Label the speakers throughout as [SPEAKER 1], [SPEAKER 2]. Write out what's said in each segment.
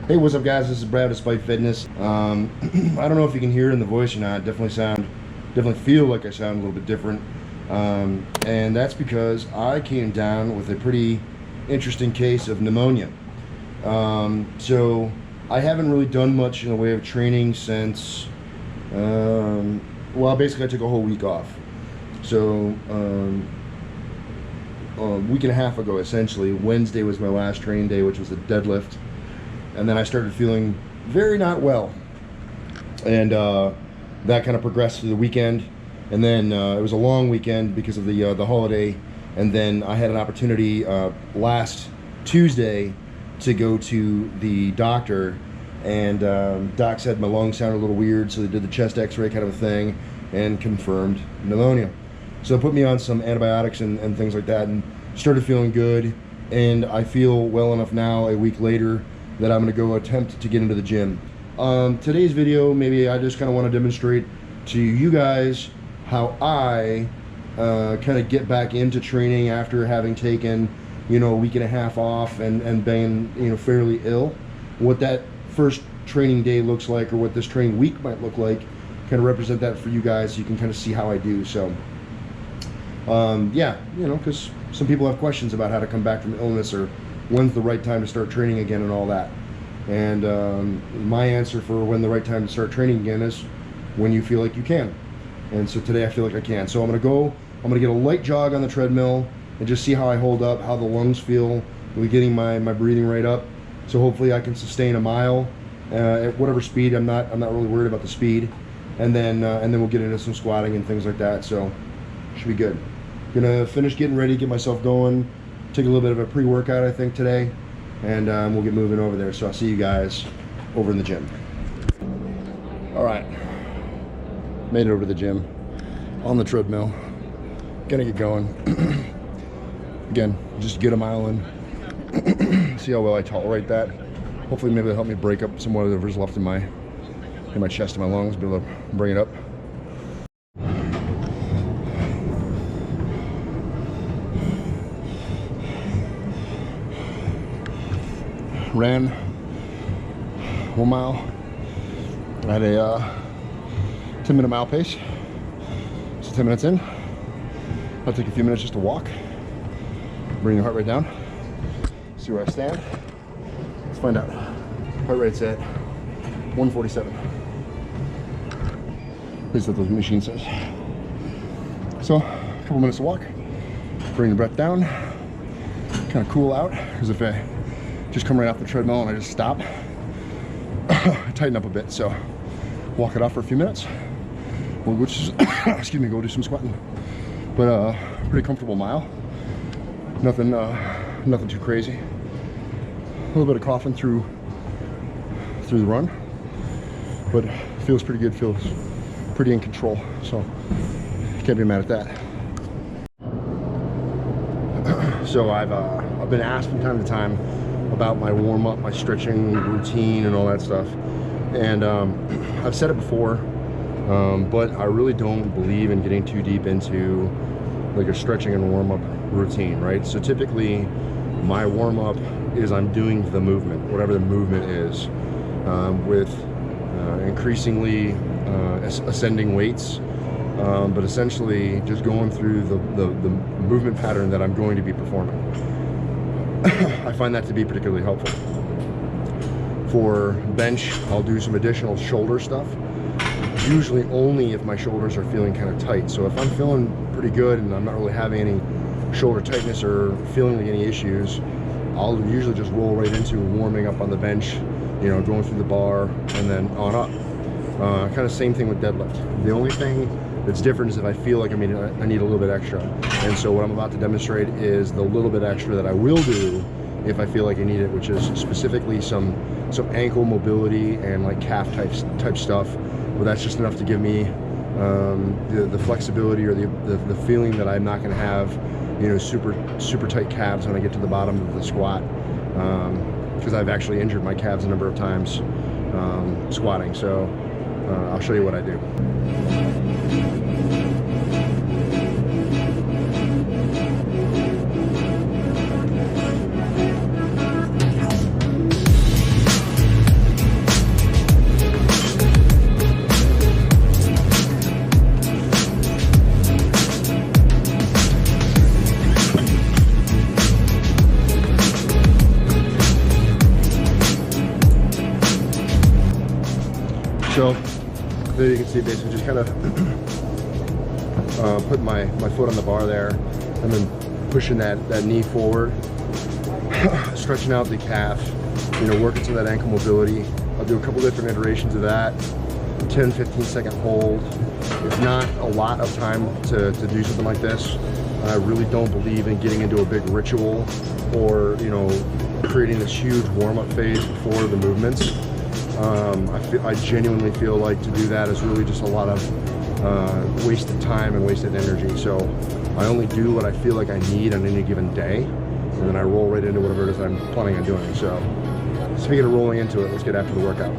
[SPEAKER 1] Hey, what's up guys? This is Brad with Spike Fitness. I don't know if you can hear it in the voice or not. Definitely feel like I sound a little bit different. And that's because I came down with a pretty interesting case of pneumonia. So I haven't really done much in the way of training since, well, basically I took a whole week off. So a week and a half ago, essentially, Wednesday was my last training day, which was a deadlift. And then I started feeling very not well, and that kind of progressed through the weekend. And then it was a long weekend because of the holiday. And then I had an opportunity last Tuesday to go to the doctor, and doc said my lungs sounded a little weird, so they did the chest X-ray kind of a thing and confirmed pneumonia. So put me on some antibiotics and things like that, and started feeling good. And I feel well enough now, a week later, that I'm going to go attempt to get into the gym. Today's video, maybe I just kind of want to demonstrate to you guys how I kind of get back into training after having taken, you know, a week and a half off and been, you know, fairly ill. What that first training day looks like, or what this training week might look like, kind of represent that for you guys so you can kind of see how I do. So yeah, you know, because some people have questions about how to come back from illness, or when's the right time to start training again and all that. And my answer for when the right time to start training again is when you feel like you can. And so today I feel like I can. So I'm gonna get a light jog on the treadmill and just see how I hold up, how the lungs feel, with getting my breathing rate up. So hopefully I can sustain a mile at whatever speed. I'm not really worried about the speed. And then we'll get into some squatting and things like that. So should be good. Gonna finish getting ready, get myself going. Take a little bit of a pre-workout, I think, today, and we'll get moving over there. So I'll see you guys over in the gym. All right, made it over to the gym on the treadmill. Gonna get going. Again, just get a mile in. See how well I tolerate that. Hopefully, maybe it'll help me break up some whatever's left in my chest and my lungs. Be able to bring it up. Ran 1 mile at a 10-minute mile pace. So 10 minutes in, I'll take a few minutes just to walk, bring the heart rate down, see where I stand. Let's find out. Heart rate's at 147. At least that's what the machine says. So a couple minutes to walk, bring the breath down, kind of cool out, because if I just come right off the treadmill and I just stop, tighten up a bit. So walk it off for a few minutes. We'll go excuse me, go do some squatting. But pretty comfortable mile. Nothing too crazy. A little bit of coughing through the run, but feels pretty good. Feels pretty in control. So can't be mad at that. So I've been asked from time to time about my warm-up, my stretching routine and all that stuff, and I've said it before, but I really don't believe in getting too deep into like a stretching and warm-up routine, right? So typically my warm-up is I'm doing the movement, whatever the movement is, with increasingly ascending weights, but essentially just going through the movement pattern that I'm going to be performing. I find that to be particularly helpful. For bench, I'll do some additional shoulder stuff, usually only if my shoulders are feeling kind of tight. So if I'm feeling pretty good and I'm not really having any shoulder tightness or feeling like any issues, I'll usually just roll right into warming up on the bench, you know, going through the bar and then on up. Kind of same thing with deadlift. The only thing that's different is if I feel like I need a little bit extra. And so what I'm about to demonstrate is the little bit extra that I will do if I feel like I need it, which is specifically some ankle mobility and like calf type stuff, where that's just enough to give me the flexibility or the feeling that I'm not going to have, you know, super tight calves when I get to the bottom of the squat, because I've actually injured my calves a number of times squatting. So I'll show you what I do. So there you can see basically just kind of putting my foot on the bar there, and then pushing that knee forward, stretching out the calf, you know, working some of that ankle mobility. I'll do a couple different iterations of that. 10-15 second hold. It's not a lot of time to do something like this. I really don't believe in getting into a big ritual or, you know, creating this huge warm-up phase before the movements. I genuinely feel like to do that is really just a lot of wasted time and wasted energy. So I only do what I feel like I need on any given day, and then I roll right into whatever it is I'm planning on doing. So speaking of rolling into it, let's get after the workout.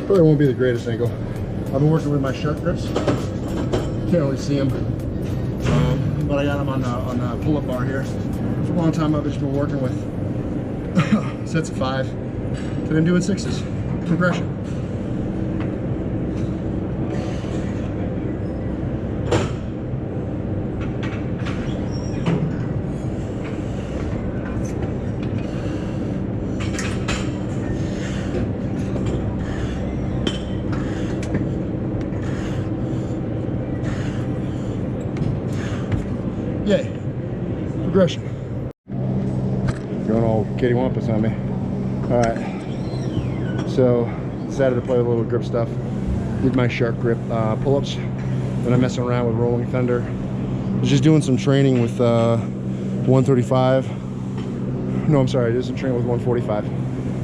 [SPEAKER 1] Probably won't be the greatest angle. I've been working with my shark grips. Can't really see them, but I got them on the pull-up bar here. For a long time, I've just been working with sets of 5. Today I'm doing 6s, progression. Yay, progression. Going all kittywampus on me. All right, so decided to play a little grip stuff. Did my shark grip pull-ups. Then I'm messing around with Rolling Thunder. I was just doing some training with 135. No, I'm sorry, I did some training with 145. I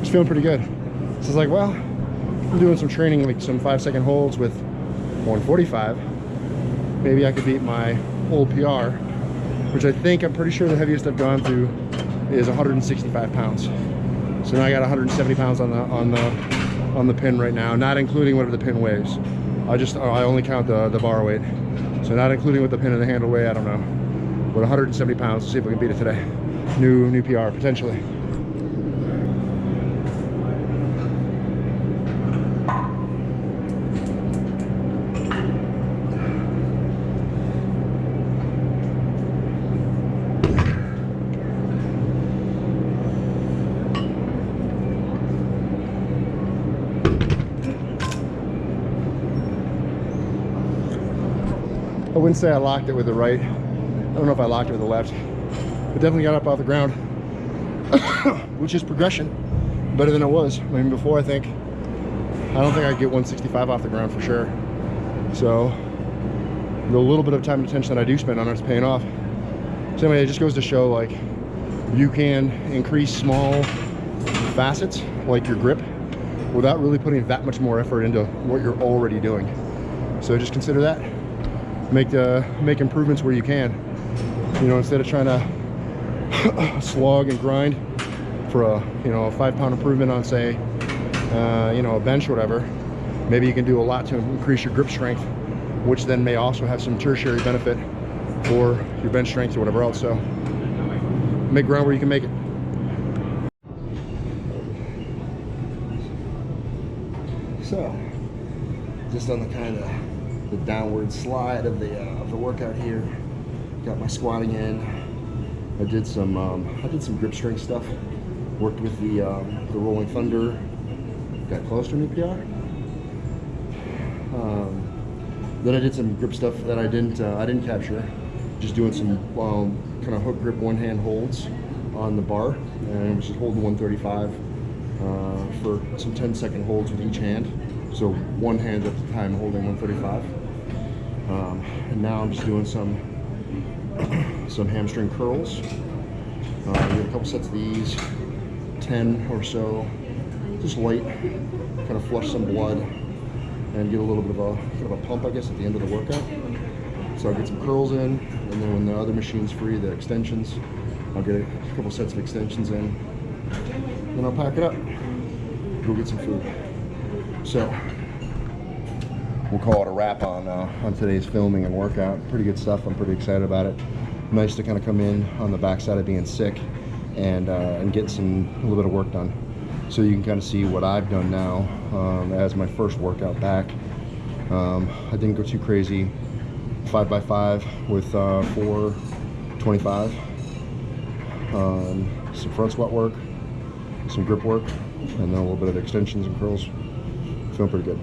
[SPEAKER 1] was feeling pretty good. So I was like, well, I'm doing some training, like some 5-second holds with 145. Maybe I could beat my old PR, which I'm pretty sure the heaviest I've gone through is 165 pounds. So now I got 170 pounds on the pin right now, not including whatever the pin weighs. I only count the bar weight. So not including what the pin and the handle weigh, I don't know. But 170 pounds, let's see if we can beat it today. New PR, potentially. I wouldn't say I locked it with the right. I don't know if I locked it with the left, but definitely got up off the ground. which is progression, better than it was. I mean, before I don't think I'd get 165 off the ground for sure. So the little bit of time and attention that I do spend on it is paying off. So anyway, it just goes to show, like, you can increase small facets like your grip without really putting that much more effort into what you're already doing. So just consider that. Make improvements where you can. You know, instead of trying to slog and grind for a, you know, a 5-pound improvement on, say, you know, a bench or whatever, maybe you can do a lot to increase your grip strength, which then may also have some tertiary benefit for your bench strength or whatever else. So make ground where you can make it. So just on the kind of the downward slide of the workout here, got my squatting in. I did some grip strength stuff. Worked with the Rolling Thunder. Got close to an EPR. Then I did some grip stuff that I didn't capture. Just doing some kind of hook grip one-hand holds on the bar, and I was just holding 135 for some 10-second holds with each hand. So one hand at a time holding 135. And now I'm just doing some hamstring curls. We have a couple sets of these, 10 or so, just light, kind of flush some blood and get a little bit of a kind of a pump, I guess, at the end of the workout. So I'll get some curls in, and then when the other machine's free, the extensions, I'll get a couple sets of extensions in, then I'll pack it up, go get some food. So we'll call it a wrap on today's filming and workout. Pretty good stuff. I'm pretty excited about it. Nice to kind of come in on the backside of being sick and get a little bit of work done. So you can kind of see what I've done now as my first workout back. I didn't go too crazy. 5x5 with 425. Some front squat work, some grip work, and then a little bit of extensions and curls. Feeling pretty good.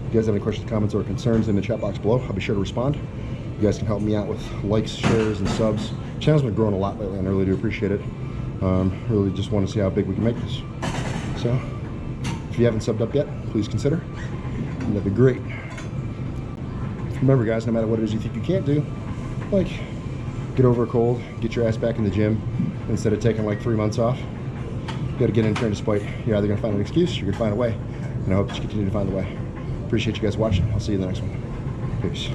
[SPEAKER 1] If you guys have any questions, comments, or concerns in the chat box below, I'll be sure to respond. You guys can help me out with likes, shares, and subs. The channel's been growing a lot lately, and I really do appreciate it. Really just want to see how big we can make this. So if you haven't subbed up yet, please consider, and that'd be great. Remember, guys, no matter what it is you think you can't do, like get over a cold, get your ass back in the gym instead of taking like 3 months off. You got to get in and train despite. You're either going to find an excuse, you're going to find a way, and I hope that you continue to find the way. Appreciate you guys watching. I'll see you in the next one. Peace.